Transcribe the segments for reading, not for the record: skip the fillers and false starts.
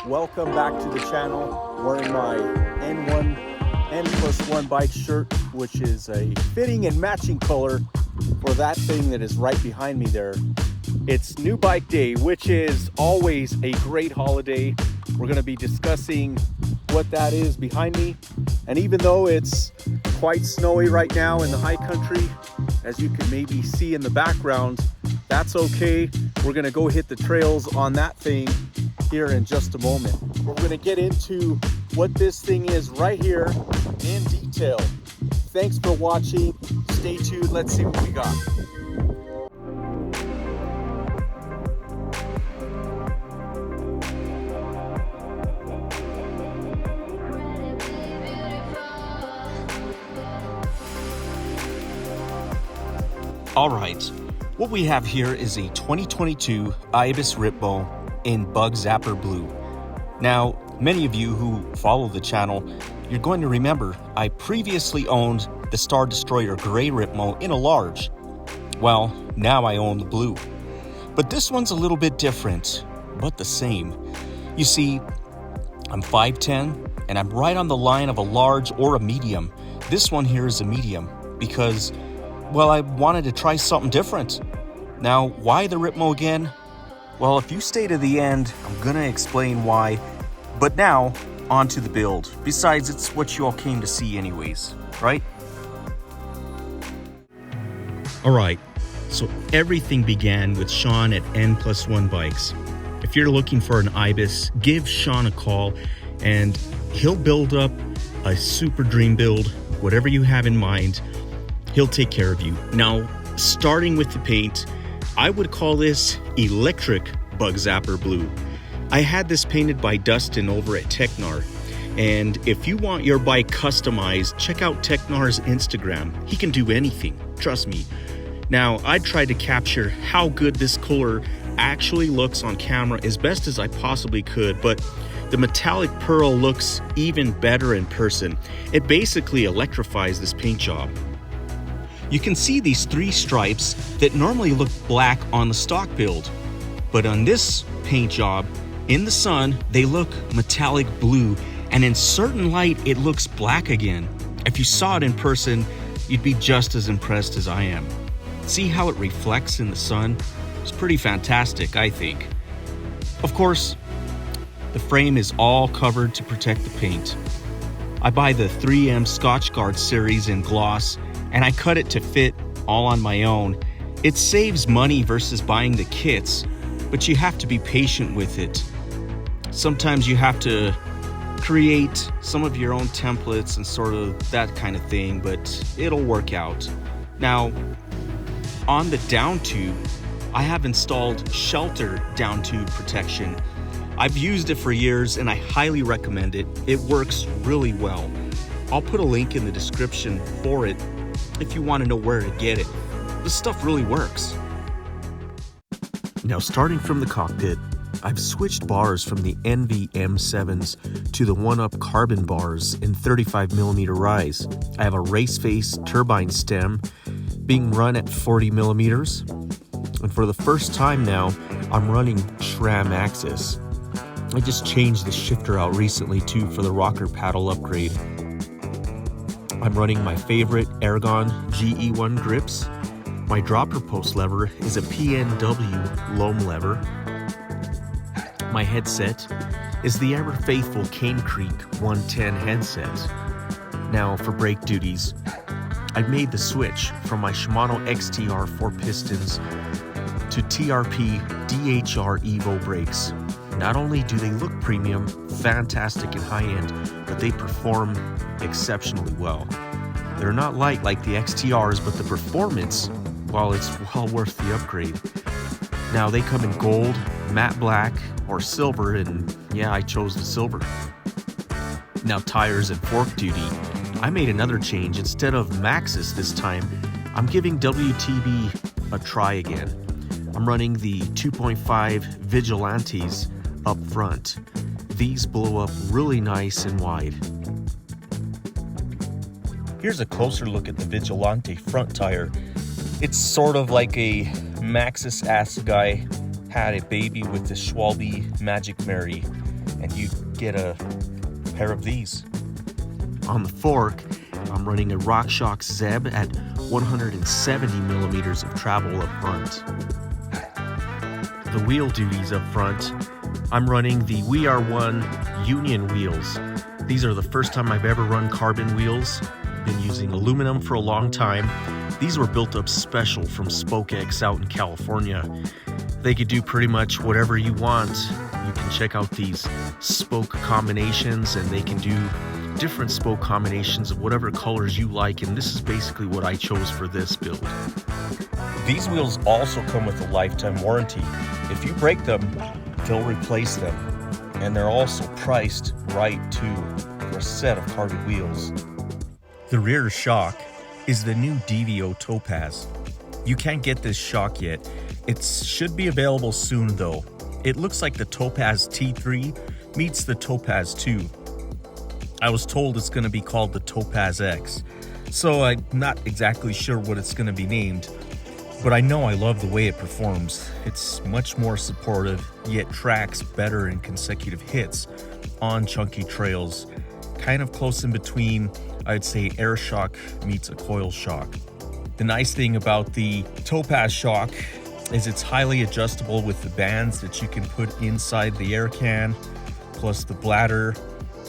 welcome back to the channel. Wearing my N+1 Bikes shirt, which is a fitting and matching color for that thing that is right behind me there. It's New Bike Day, which is always a great holiday. We're going to be discussing what that is behind me. And even though it's quite snowy right now in the high country, as you can maybe see in the background, that's okay. We're going to go hit the trails on that thing here in just a moment. We're going to get into what this thing is right here in detail. Thanks for watching. Stay tuned. Let's see what we got. All right, what we have here is a 2022 Ibis Ripmo in Bug Zapper Blue. Now, many of you who follow the channel, you're going to remember I previously owned the Star Destroyer Gray Ripmo in a large. Well, now I own the blue. But this one's a little bit different, but the same. You see, I'm 5'10", and I'm right on the line of a large or a medium. This one here is a medium because, well, I wanted to try something different. Now, why the Ripmo again? Well, if you stay to the end, I'm gonna explain why. But now, on to the build. Besides, it's what you all came to see anyways, right? All right, so everything began with Shaun at N+1 Bikes. If you're looking for an Ibis, give Shaun a call and he'll build up a super dream build, whatever you have in mind. He'll take care of you. Now, starting with the paint, I would call this electric Bug Zapper Blue. I had this painted by Dustin over at Technar. And if you want your bike customized, check out Technar's Instagram. He can do anything, trust me. Now, I tried to capture how good this color actually looks on camera as best as I possibly could, but the metallic pearl looks even better in person. It basically electrifies this paint job. You can see these three stripes that normally look black on the stock build, but on this paint job, in the sun, they look metallic blue, and in certain light, it looks black again. If you saw it in person, you'd be just as impressed as I am. See how it reflects in the sun? It's pretty fantastic, I think. Of course, the frame is all covered to protect the paint. I buy the 3M Scotchgard series in gloss, and I cut it to fit all on my own. It saves money versus buying the kits, but you have to be patient with it. Sometimes you have to create some of your own templates and sort of that kind of thing, but it'll work out. Now, on the downtube, I have installed shelter downtube protection. I've used it for years and I highly recommend it. It works really well. I'll put a link in the description for it if you want to know where to get it. This stuff really works. Now, starting from the cockpit, I've switched bars from the Envy M7s to the 1UP carbon bars in 35mm rise. I have a race face turbine stem being run at 40mm. And for the first time now, I'm running SRAM axis. I just changed the shifter out recently too for the rocker paddle upgrade. I'm running my favorite Ergon GE1 grips. My dropper post lever is a PNW loam lever. My headset is the ever faithful Cane Creek 110 headset. Now for brake duties, I've made the switch from my Shimano XTR 4 pistons to TRP DHR Evo brakes. Not only do they look premium, fantastic and high-end, but they perform exceptionally well. They're not light like the XTRs, but the performance, well, it's well worth the upgrade. Now they come in gold, matte black, or silver, and yeah, I chose the silver. Now tires and fork duty, I made another change. Instead of Maxxis this time, I'm giving WTB a try again. I'm running the 2.5 Vigilantes up front. These blow up really nice and wide. Here's a closer look at the Vigilante front tire. It's sort of like a Maxxis ass guy had a baby with the Schwalbe Magic Mary. and you get a pair of these. On the fork, I'm running a RockShox Zeb at 170 millimeters of travel up front. The wheel duties up front, I'm running the WeAre1 Union wheels. These are the first time I've ever run carbon wheels. Been using aluminum for a long time. These were built up special from SpokeX out in California. They could do pretty much whatever you want. You can check out these spoke combinations, and they can do different spoke combinations of whatever colors you like, and this is basically what I chose for this build. These wheels also come with a lifetime warranty. If you break them, they'll replace them, and they're also priced right too for a set of carbon wheels. The rear shock is the new DVO Topaz. You can't get this shock yet. It should be available soon though. It looks like the Topaz T3 meets the Topaz 2. I was told it's going to be called the Topaz X, so I'm not exactly sure what it's going to be named, but I know I love the way it performs. It's much more supportive, yet tracks better in consecutive hits on chunky trails, kind of close in between, I'd say, air shock meets a coil shock. The nice thing about the Topaz shock is it's highly adjustable with the bands that you can put inside the air can, plus the bladder.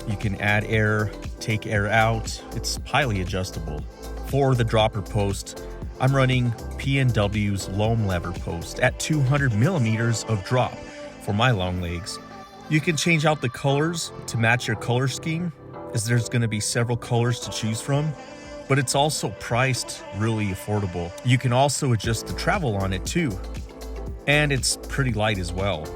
You can add air, take air out. It's highly adjustable. For the dropper post, I'm running P&W's loam lever post at 200 millimeters of drop for my long legs. You can change out the colors to match your color scheme, as there's going to be several colors to choose from, but it's also priced really affordable. You can also adjust the travel on it too, and it's pretty light as well.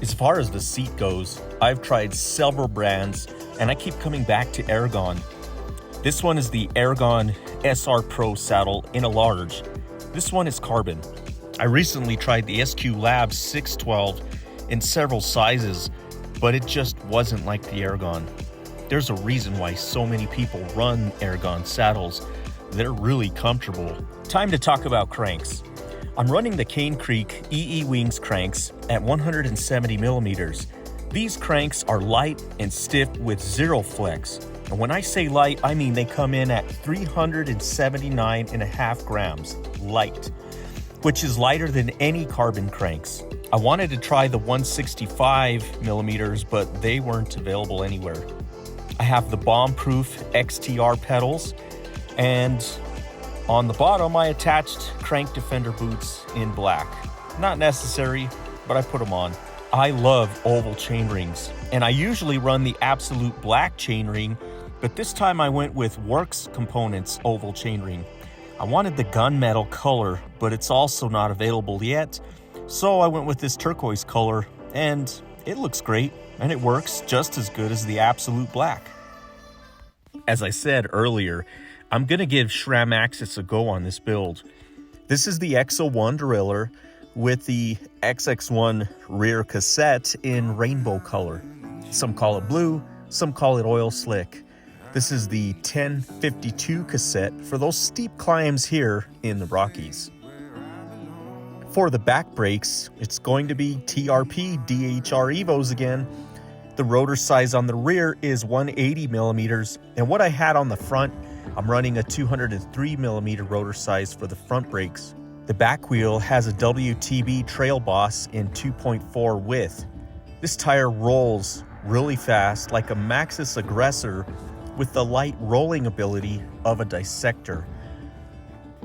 As far as the seat goes, I've tried several brands, and I keep coming back to Aragon. This one is the Aragon SR Pro saddle in a large. This one is carbon. I recently tried the SQ Lab 612 in several sizes, but it just wasn't like the Aragon. There's a reason why so many people run Aragon saddles. They're really comfortable. Time to talk about cranks. I'm running the Cane Creek EE Wings cranks at 170 millimeters. These cranks are light and stiff with zero flex. And when I say light, I mean they come in at 379.5 grams, light, which is lighter than any carbon cranks. I wanted to try the 165 millimeters, but they weren't available anywhere. I have the bomb-proof XTR pedals, and on the bottom I attached crank defender boots in black. Not necessary, but I put them on. I love oval chain rings, and I usually run the absolute black chain ring, but this time I went with Works Components oval chain ring. I wanted the gunmetal color, but it's also not available yet, so I went with this turquoise color, and it looks great, and it works just as good as the absolute black. As I said earlier, I'm going to give SRAM Axis a go on this build. This is the X01 derailleur with the XX1 rear cassette in rainbow color. Some call it blue, some call it oil slick. This is the 1052 cassette for those steep climbs here in the Rockies. For the back brakes, it's going to be TRP DHR Evos again. The rotor size on the rear is 180 millimeters, and what I had on the front, I'm running a 203 millimeter rotor size for the front brakes. The back wheel has a WTB Trail Boss in 2.4 width. This tire rolls really fast like a Maxxis Aggressor with the light rolling ability of a Dissector.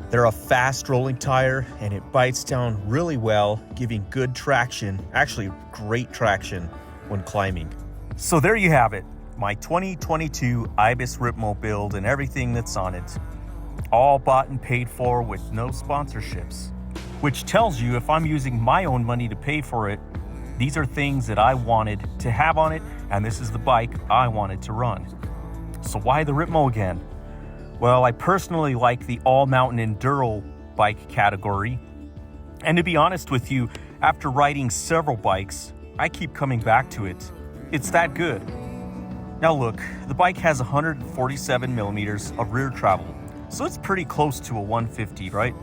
They're a fast rolling tire, and it bites down really well, giving good traction, actually great traction when climbing. So there you have it, my 2022 Ibis Ripmo build and everything that's on it. All bought and paid for with no sponsorships, which tells you if I'm using my own money to pay for it, these are things that I wanted to have on it, and this is the bike I wanted to run. So why the Ripmo again? Well, I personally like the all-mountain enduro bike category, and to be honest with you, after riding several bikes, I keep coming back to it. It's that good. Now look, the bike has 147 millimeters of rear travel, so it's pretty close to a 150, right?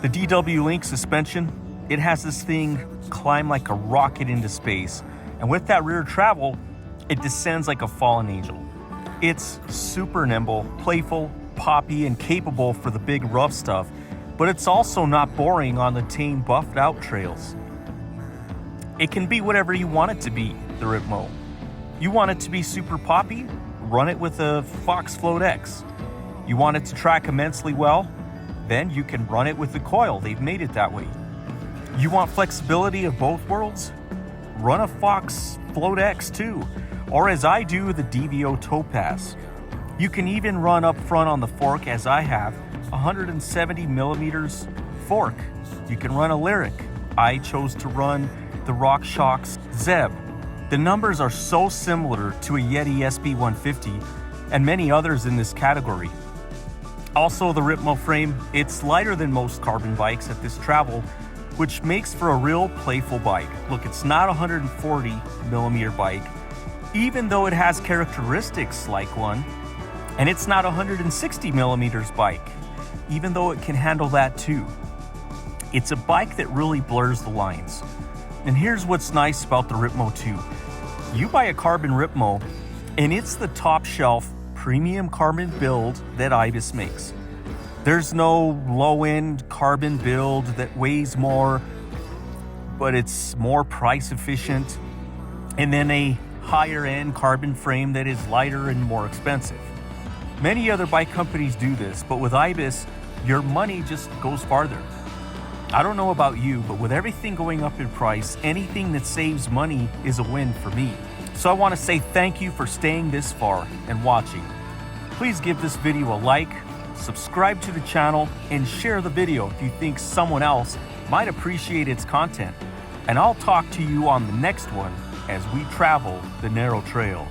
The DW Link suspension, it has this thing climb like a rocket into space, And with that rear travel, it descends like a fallen angel. It's super nimble, playful, poppy, and capable for the big rough stuff, but it's also not boring on the tame buffed out trails. It can be whatever you want it to be, the Ripmo. You want it to be super poppy? Run it with a Fox Float X. You want it to track immensely well? Then you can run it with the coil. They've made it that way. You want flexibility of both worlds? Run a Fox Float X too, or as I do, the DVO Topaz. You can even run up front on the fork, as I have, 170 millimeters fork. You can run a Lyric. I chose to run the RockShox Zeb. The numbers are so similar to a Yeti SB150 and many others in this category. Also, the Ripmo frame, it's lighter than most carbon bikes at this travel, which makes for a real playful bike. Look, it's not a 140 millimeter bike, even though it has characteristics like one, and it's not a 160 millimeters bike, even though it can handle that too. It's a bike that really blurs the lines. And here's what's nice about the Ripmo 2. You buy a carbon Ripmo, and it's the top shelf premium carbon build that Ibis makes. There's no low-end carbon build that weighs more, but it's more price efficient, and then a higher-end carbon frame that is lighter and more expensive. Many other bike companies do this, but with Ibis, your money just goes farther. I don't know about you, but with everything going up in price, anything that saves money is a win for me. So I want to say thank you for staying this far and watching. Please give this video a like, subscribe to the channel, and share the video if you think someone else might appreciate its content. And I'll talk to you on the next one as we travel the narrow trail.